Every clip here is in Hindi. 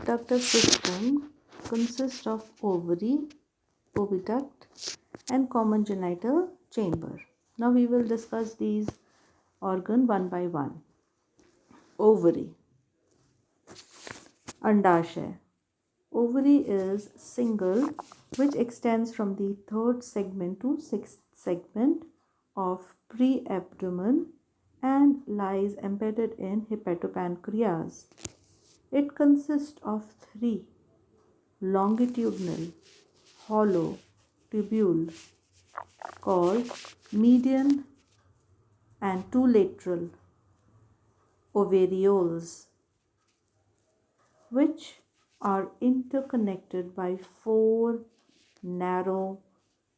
reproductive system consists of ovary, oviduct, and common genital chamber. Now we will discuss these organ one by one. Ovary. Andashay. Ovary is single, which extends from the third segment to sixth segment of pre-abdomen and lies embedded in hepatopancreas. It consists of three longitudinal hollow tubule called median and two lateral ovarioles, which are interconnected by four narrow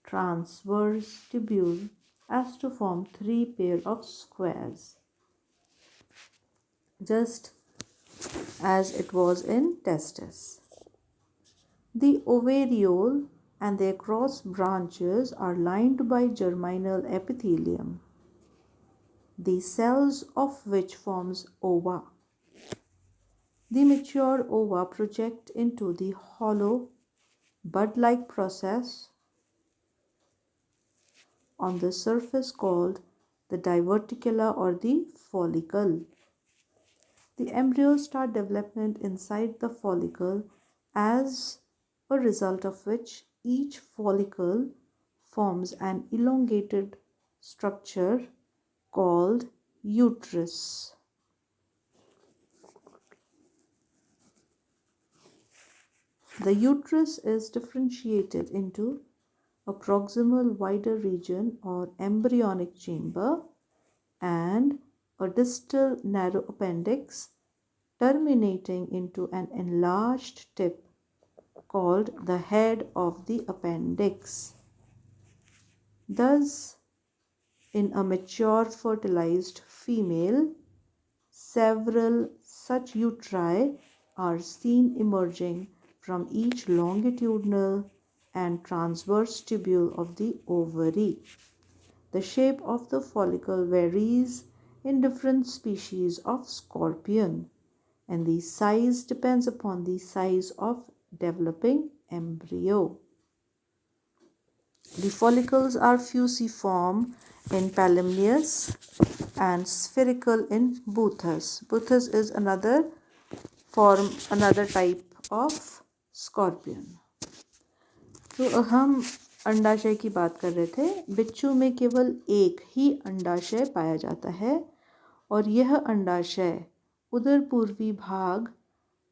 transverse tubules as to form three pair of squares, just as it was in testis. The ovariole and their cross branches are lined by germinal epithelium, the cells of which forms ova. The mature ova project into the hollow bud-like process on the surface called the diverticula or the follicle. The embryos start development inside the follicle, as a result of which each follicle forms an elongated structure called uterus. The uterus is differentiated into a proximal wider region or embryonic chamber and a distal narrow appendix terminating into an enlarged tip called the head of the appendix. Thus, in a mature fertilized female, several such uteri are seen emerging from each longitudinal and transverse tubule of the ovary. The shape of the follicle varies in different species of scorpion, and the size depends upon the size of developing embryo. The follicles are fusiform in Palaeolus and spherical in Boethus. Boethus is another type of scorpion. तो हम अंडाशय की बात कर रहे थे. बिच्छू में केवल एक ही अंडाशय पाया जाता है और यह अंडाशय उदर पूर्वी भाग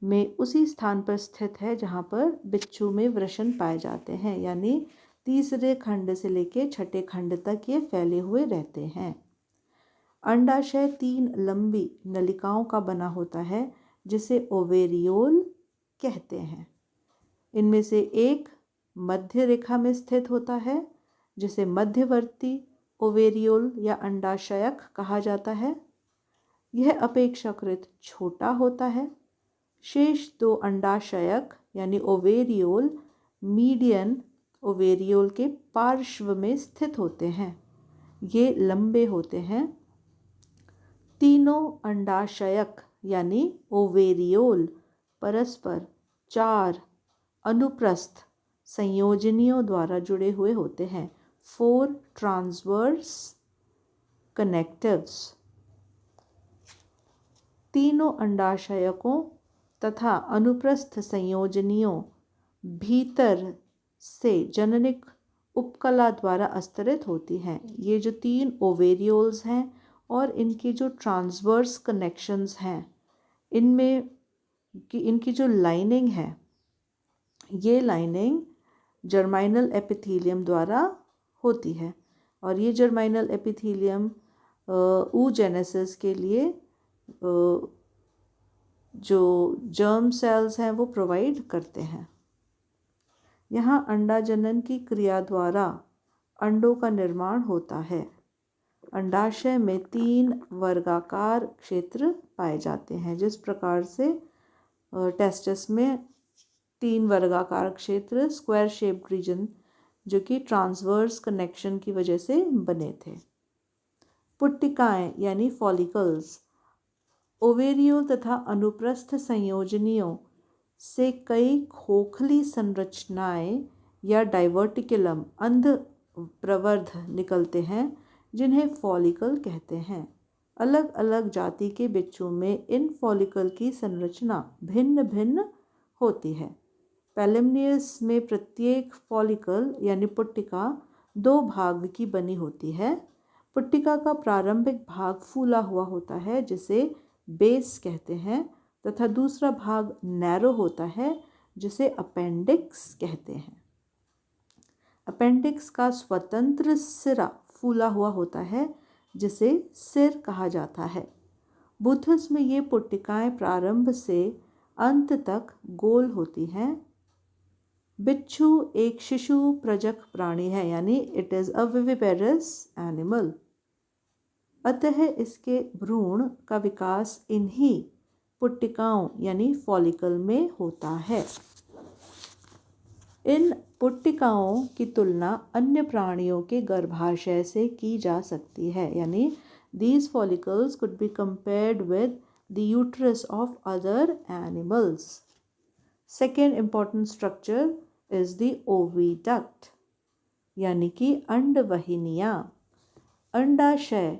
में उसी स्थान पर स्थित है जहाँ पर बिच्छू में वृषण पाए जाते हैं, यानी तीसरे खंड से लेकर छठे खंड तक ये फैले हुए रहते हैं. अंडाशय तीन लंबी नलिकाओं का बना होता है जिसे ओवेरियोल कहते हैं. इनमें से एक मध्य रेखा में स्थित होता है जिसे मध्यवर्ती ओवेरियोल या अंडाशयक कहा जाता है. यह अपेक्षाकृत छोटा होता है. शेष दो अंडाशयक यानी ओवेरियोल मीडियन ओवेरियोल के पार्श्व में स्थित होते हैं. ये लंबे होते हैं. तीनों अंडाशयक यानी ओवेरियोल परस्पर चार अनुप्रस्थ संयोजनियों द्वारा जुड़े हुए होते हैं. 4 ट्रांसवर्स कनेक्टिव्स. तीनों अंडाशयकों तथा अनुप्रस्थ संयोजनियों भीतर से जननिक उपकला द्वारा अस्तरित होती हैं. ये जो तीन ओवेरियोल्स हैं और इनकी जो ट्रांसवर्स कनेक्शंस हैं, इनमें इनकी जो लाइनिंग है, ये लाइनिंग जर्माइनल एपिथेलियम द्वारा होती है और ये जर्माइनल एपिथेलियम oogenesis के लिए जो जर्म सेल्स हैं वो प्रोवाइड करते हैं. यहाँ अंडाजनन की क्रिया द्वारा अंडों का निर्माण होता है. अंडाशय में 3 वर्गाकार क्षेत्र पाए जाते हैं. जिस प्रकार से टेस्टिस में 3 वर्गाकार क्षेत्र स्क्वायर शेप्ड रीजन जो कि ट्रांसवर्स कनेक्शन की वजह से बने थे. पुट्टिकाएं यानी फॉलिकल्स ओवेरियोल तथा अनुप्रस्थ संयोजनियों से कई खोखली संरचनाएं या डाइवर्टिकुलम अंध प्रवर्ध निकलते हैं जिन्हें फॉलिकल कहते हैं। अलग अलग जाति के बिच्छू में इन फॉलिकल की संरचना भिन्न भिन्न होती है। पैलिम्नियस में प्रत्येक फॉलिकल यानी पुट्टिका 2 भाग की बनी होती है। पुट्टिका का प्रारंभिक भाग फूला हुआ होता है जिसे बेस कहते हैं तथा दूसरा भाग नैरो होता है जिसे अपेंडिक्स कहते हैं। अपेंडिक्स का स्वतंत्र सिरा फूला हुआ होता है जिसे सिर कहा जाता है। बुथस में ये पुट्टिकाएं प्रारंभ से अंत तक गोल होती हैं। बिच्छू एक शिशु प्रजक प्राणी है यानी it is a viviparous animal. अतः इसके भ्रूण का विकास इन्हीं पुट्टिकाओं यानी फॉलिकल में होता है। इन पुट्टिकाओं की तुलना अन्य प्राणियों के गर्भाशय से की जा सकती है यानी these follicles could be compared with the uterus of other animals. Second important structure is the oviduct यानी कि अंडवाहिनियाँ। अंडाशय